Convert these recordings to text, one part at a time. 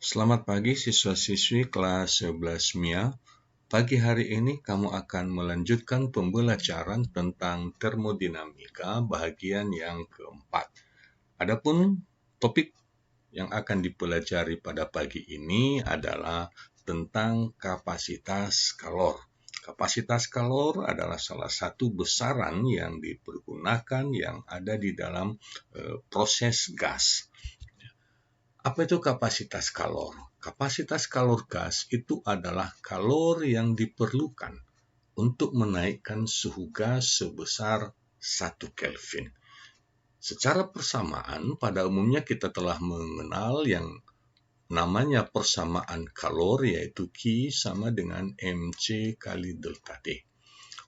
Selamat pagi siswa-siswi kelas 11 MIA. Pagi hari ini kamu akan melanjutkan pembelajaran tentang termodinamika bagian yang keempat. Adapun topik yang akan dipelajari pada pagi ini adalah tentang kapasitas kalor. Kapasitas kalor adalah salah satu besaran yang dipergunakan yang ada di dalam proses gas. Apa itu kapasitas kalor? Kapasitas kalor gas itu adalah kalor yang diperlukan untuk menaikkan suhu gas sebesar 1 Kelvin. Secara persamaan, pada umumnya kita telah mengenal yang namanya persamaan kalor, yaitu Q sama dengan mc kali delta T.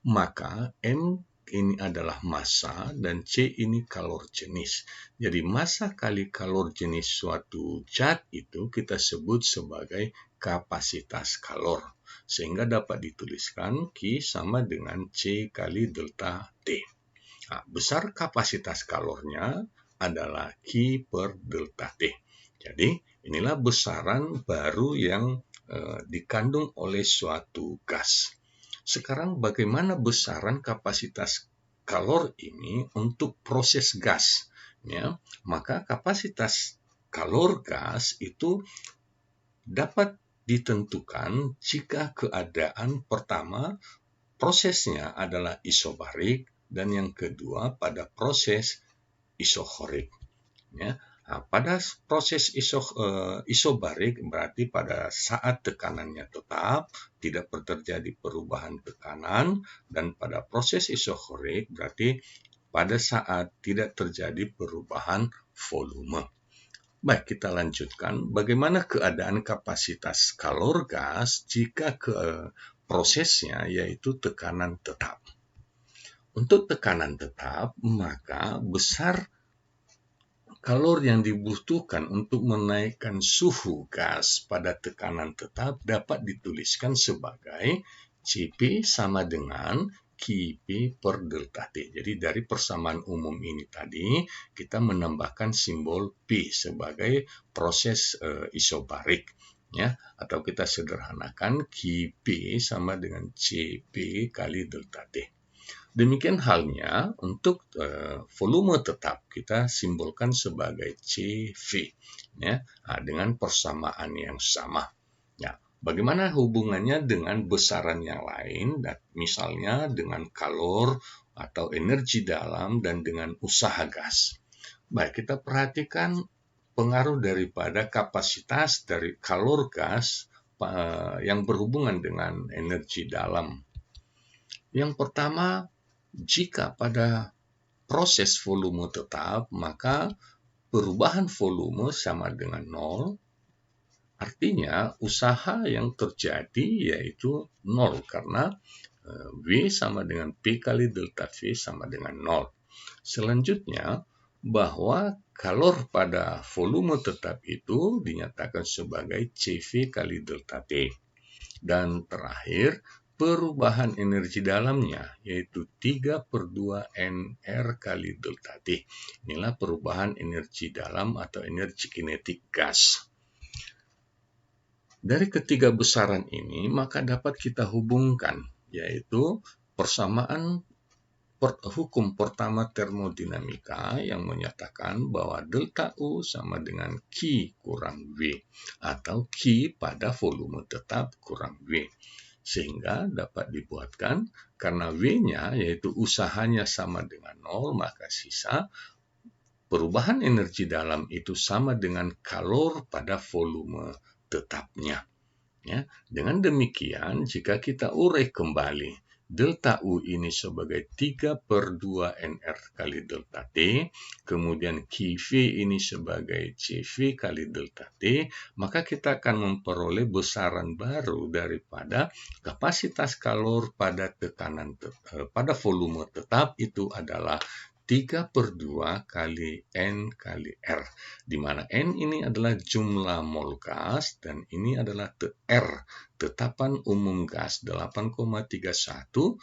Maka M ini adalah massa dan C ini kalor jenis. Jadi massa kali kalor jenis suatu zat itu kita sebut sebagai kapasitas kalor. Sehingga dapat dituliskan Q sama dengan C kali delta T. Nah, besar kapasitas kalornya adalah Q per delta T. Jadi inilah besaran baru yang dikandung oleh suatu gas. Sekarang bagaimana besaran kapasitas kalor ini untuk proses gas? Ya, maka kapasitas kalor gas itu dapat ditentukan jika keadaan pertama prosesnya adalah isobarik dan yang kedua pada proses isohorik. Ya. Nah, pada proses isobarik berarti pada saat tekanannya tetap, tidak terjadi perubahan tekanan, dan pada proses isohorik berarti pada saat tidak terjadi perubahan volume. Baik, kita lanjutkan. Bagaimana keadaan kapasitas kalor gas jika prosesnya yaitu tekanan tetap? Untuk tekanan tetap, maka besar kalor yang dibutuhkan untuk menaikkan suhu gas pada tekanan tetap dapat dituliskan sebagai Cp sama dengan Qp per delta T. Jadi dari persamaan umum ini tadi, kita menambahkan simbol P sebagai proses isobarik. Ya, atau kita sederhanakan Qp sama dengan Cp kali delta T. Demikian halnya untuk volume tetap kita simbolkan sebagai CV, ya, dengan persamaan yang sama. Ya, bagaimana hubungannya dengan besaran yang lain, misalnya dengan kalor atau energi dalam dan dengan usaha gas? Baik, kita perhatikan pengaruh daripada kapasitas dari kalor gas yang berhubungan dengan energi dalam. Yang pertama, jika pada proses volume tetap, maka perubahan volume sama dengan 0, artinya usaha yang terjadi yaitu 0 karena V sama dengan P kali delta V sama dengan 0. Selanjutnya, bahwa kalor pada volume tetap itu dinyatakan sebagai CV kali delta T. Dan terakhir, perubahan energi dalamnya, yaitu 3/2 NR kali delta T. Inilah perubahan energi dalam atau energi kinetik gas. Dari ketiga besaran ini, maka dapat kita hubungkan, yaitu persamaan hukum pertama termodinamika yang menyatakan bahwa delta U sama dengan Q kurang V, atau Q pada volume tetap kurang V. Sehingga dapat dibuatkan karena V-nya yaitu usahanya sama dengan 0, maka sisa perubahan energi dalam itu sama dengan kalor pada volume tetapnya. Ya, dengan demikian, jika kita urai kembali, delta U ini sebagai 3/2 NR kali delta T, kemudian QV ini sebagai CV kali delta T, maka kita akan memperoleh besaran baru daripada kapasitas kalor pada tekanan pada volume tetap itu adalah 3/2 kali N kali R, di mana N ini adalah jumlah mol gas dan ini adalah R, tetapan umum gas 8,31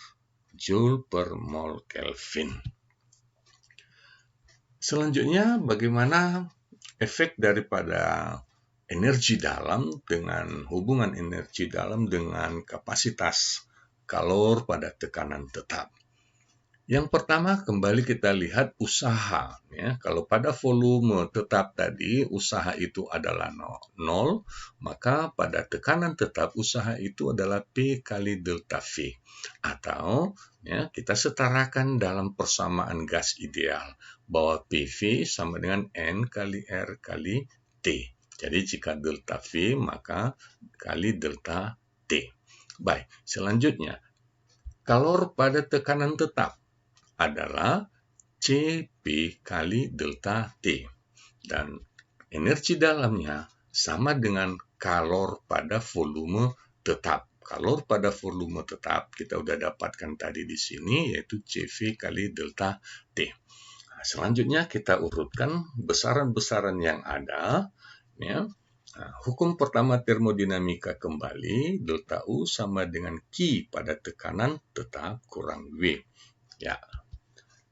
Joule per mol Kelvin. Selanjutnya, bagaimana efek daripada energi dalam dengan hubungan energi dalam dengan kapasitas kalor pada tekanan tetap. Yang pertama, kembali kita lihat usaha. Ya. Kalau pada volume tetap tadi, usaha itu adalah 0, maka pada tekanan tetap usaha itu adalah P kali delta V. Atau ya, kita setarakan dalam persamaan gas ideal, bahwa PV sama dengan N kali R kali T. Jadi jika delta V, maka kali delta T. Baik, selanjutnya, kalor pada tekanan tetap adalah Cp kali delta T. Dan energi dalamnya sama dengan kalor pada volume tetap. Kalor pada volume tetap kita sudah dapatkan tadi di sini, yaitu Cv kali delta T. Nah, selanjutnya kita urutkan besaran-besaran yang ada. Ya. Nah, hukum pertama termodinamika kembali, delta U sama dengan Q pada tekanan tetap kurang V. Ya,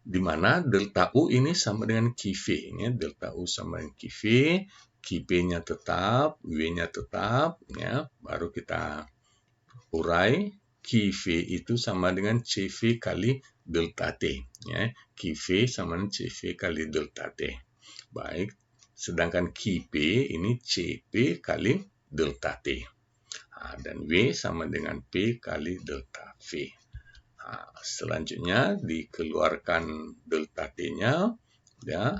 di mana delta U ini sama dengan QV. Ya, delta U sama dengan QV, QP-nya tetap, W-nya tetap, ya, baru kita urai. QV itu sama dengan CV kali delta T. Ya, QV sama dengan CV kali delta T. Baik, sedangkan QP ini CP kali delta T. Nah, dan W sama dengan P kali delta V. Selanjutnya dikeluarkan delta T-nya, ya.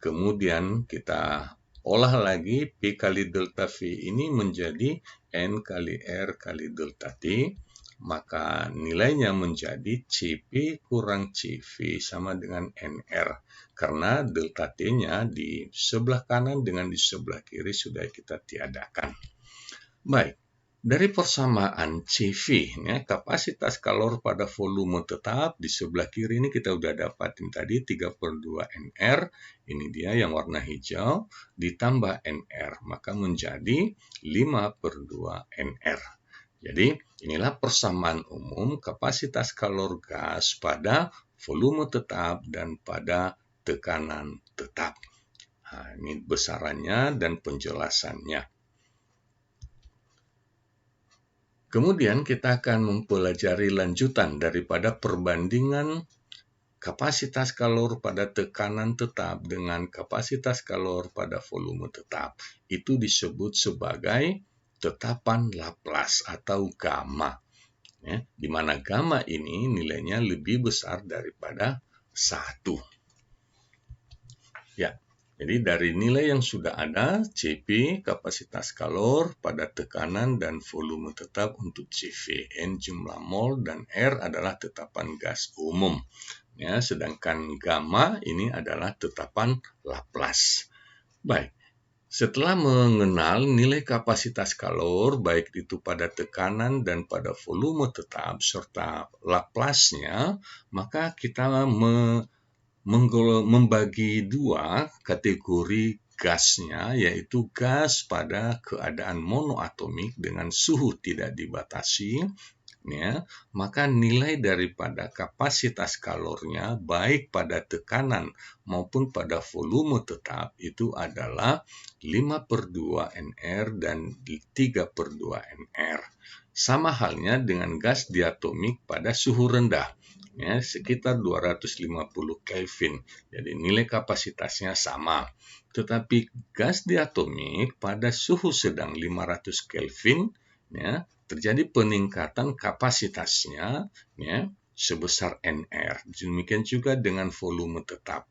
Kemudian kita olah lagi P kali delta V ini menjadi N kali R kali delta T, maka nilainya menjadi Cp kurang Cv sama dengan NR, karena delta T-nya di sebelah kanan dengan di sebelah kiri sudah kita tiadakan. Baik. Dari persamaan Cv, ya, kapasitas kalor pada volume tetap, di sebelah kiri ini kita sudah dapatin tadi 3/2 NR, ini dia yang warna hijau, ditambah NR, maka menjadi 5/2 NR. Jadi inilah persamaan umum kapasitas kalor gas pada volume tetap dan pada tekanan tetap. Nah, ini besarannya dan penjelasannya. Kemudian kita akan mempelajari lanjutan daripada perbandingan kapasitas kalor pada tekanan tetap dengan kapasitas kalor pada volume tetap. Itu disebut sebagai tetapan Laplace atau gamma. Ya, di mana gamma ini nilainya lebih besar daripada 1. Ya. Jadi dari nilai yang sudah ada, Cp kapasitas kalor pada tekanan dan volume tetap untuk Cv, N jumlah mol, dan R adalah tetapan gas umum. Ya, sedangkan gamma ini adalah tetapan Laplace. Baik, setelah mengenal nilai kapasitas kalor, baik itu pada tekanan dan pada volume tetap, serta Laplace-nya, maka kita membagi dua kategori gasnya, yaitu gas pada keadaan monoatomik dengan suhu tidak dibatasi, ya, maka nilai daripada kapasitas kalornya baik pada tekanan maupun pada volume tetap itu adalah 5/2 NR dan 3/2 NR. Sama halnya dengan gas diatomik pada suhu rendah, ya, sekitar 250 Kelvin. Jadi nilai kapasitasnya sama. Tetapi gas diatomik pada suhu sedang 500 Kelvin, ya, terjadi peningkatan kapasitasnya, ya, sebesar NR. Demikian juga dengan volume tetap.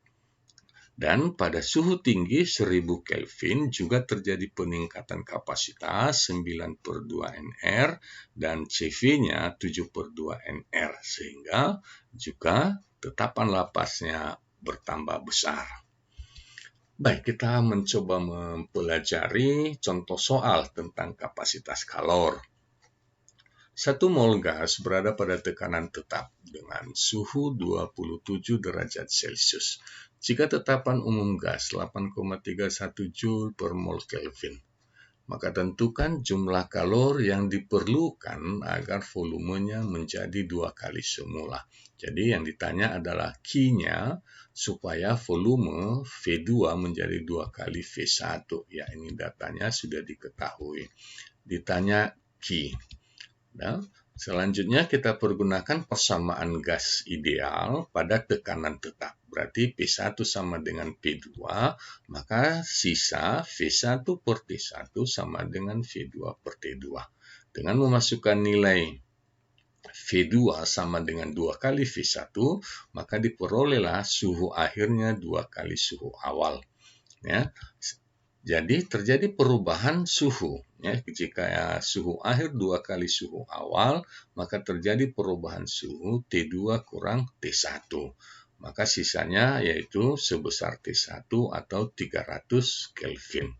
Dan pada suhu tinggi 1000 Kelvin juga terjadi peningkatan kapasitas 9/2 NR dan CV-nya 7/2 NR, sehingga juga tetapan Laplace-nya bertambah besar. Baik, kita mencoba mempelajari contoh soal tentang kapasitas kalor. 1 mol gas berada pada tekanan tetap dengan suhu 27 derajat Celcius. Jika tetapan umum gas 8,31 Joule per mol Kelvin, Maka tentukan jumlah kalor yang diperlukan agar volumenya menjadi 2 kali semula. Jadi yang ditanya adalah Q-nya supaya volume V2 menjadi 2 kali V1. Ya, ini datanya sudah diketahui. Ditanya Q. Nah, selanjutnya kita pergunakan persamaan gas ideal pada tekanan tetap. Berarti P1 sama dengan P2, maka sisa V1 per T1 sama dengan V2 per T2. Dengan memasukkan nilai V2 sama dengan 2 kali V1, maka diperolehlah suhu akhirnya 2 kali suhu awal. Ya. Jadi terjadi perubahan suhu. Ya, jika suhu akhir 2 kali suhu awal, maka terjadi perubahan suhu T2 kurang T1. Maka sisanya yaitu sebesar T1 atau 300 Kelvin.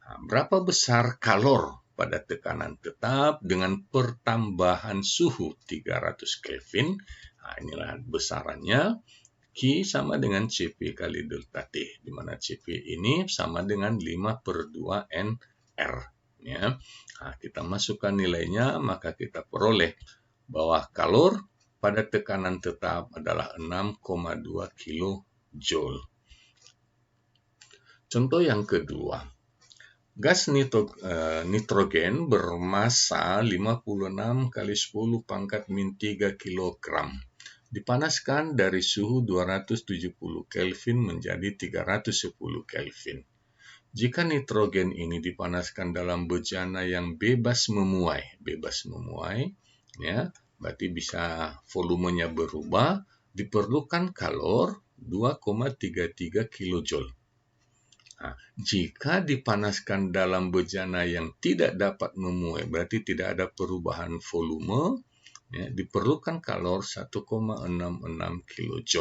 Nah, berapa besar kalor pada tekanan tetap dengan pertambahan suhu 300 Kelvin? Nah, inilah besarannya. Q sama dengan CP kali delta T, di mana CP ini sama dengan 5 per 2 NR. Ya. Nah, kita masukkan nilainya, maka kita peroleh bahwa kalor pada tekanan tetap adalah 6,2 kJ. Contoh yang kedua, gas nitrogen bermassa 56 kali 10 pangkat min 3 kg. Dipanaskan dari suhu 270 Kelvin menjadi 310 Kelvin. Jika nitrogen ini dipanaskan dalam bejana yang bebas memuai, ya, berarti bisa volumenya berubah, diperlukan kalor 2,33 kJ. Nah, jika dipanaskan dalam bejana yang tidak dapat memuai, berarti tidak ada perubahan volume, ya, diperlukan kalor 1,66 kJ.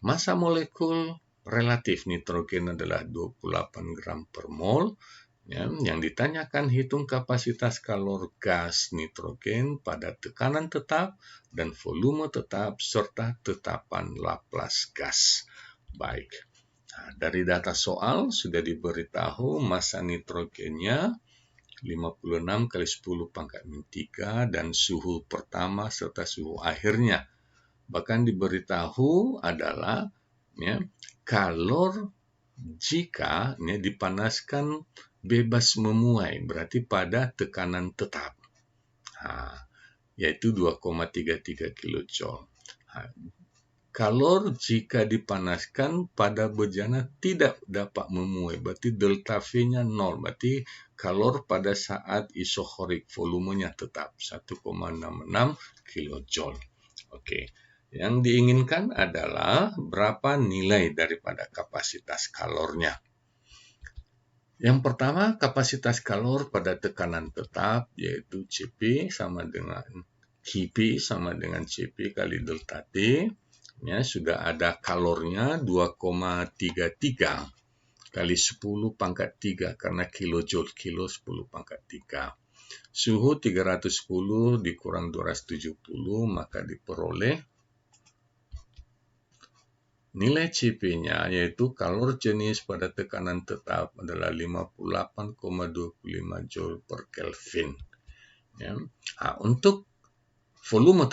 Massa molekul relatif nitrogen adalah 28 gram per mol. Ya, yang ditanyakan hitung kapasitas kalor gas nitrogen pada tekanan tetap dan volume tetap serta tetapan Laplace gas. Baik. Nah, dari data soal sudah diberitahu massa nitrogennya 56 kali 10 pangkat min 3 dan suhu pertama serta suhu akhirnya. Bahkan diberitahu adalah ya, kalor jika ya, dipanaskan bebas memuai, berarti pada tekanan tetap, yaitu 2,33 kJ. Kalor jika dipanaskan pada bejana tidak dapat memuai, berarti delta V-nya 0, berarti kalor pada saat isohorik volumenya tetap 1,66 kJ. Oke. Yang diinginkan adalah berapa nilai daripada kapasitas kalornya. Yang pertama, kapasitas kalor pada tekanan tetap yaitu CP sama dengan Qp sama dengan CP kali delta T. Ya, sudah ada kalornya 2,33 kali 10 pangkat 3 karena kilojoule, kilo 10 pangkat 3. Suhu 310 dikurang 270 maka diperoleh nilai CP-nya yaitu kalor jenis pada tekanan tetap adalah 58,25 Joule per Kelvin. Ya. Nah, untuk volume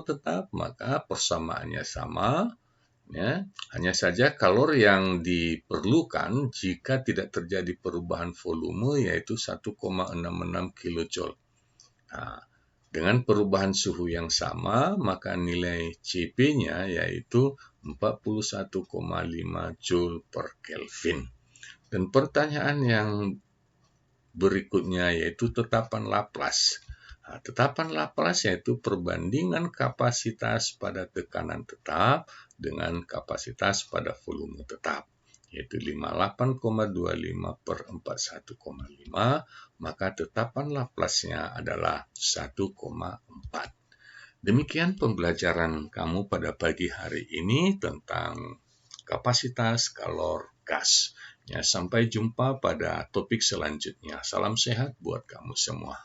tetap, maka persamaannya sama. Ya. Hanya saja kalor yang diperlukan jika tidak terjadi perubahan volume yaitu 1,66 kJ. Nah, dengan perubahan suhu yang sama, maka nilai CP-nya yaitu 41,5 Joule per Kelvin. Dan pertanyaan yang berikutnya yaitu tetapan Laplace. Nah, tetapan Laplace yaitu perbandingan kapasitas pada tekanan tetap dengan kapasitas pada volume tetap. Yaitu 58,25 per 41,5, maka tetapan Laplace-nya adalah 1,4. Demikian pembelajaran kamu pada pagi hari ini tentang kapasitas kalor gas. Ya, sampai jumpa pada topik selanjutnya. Salam sehat buat kamu semua.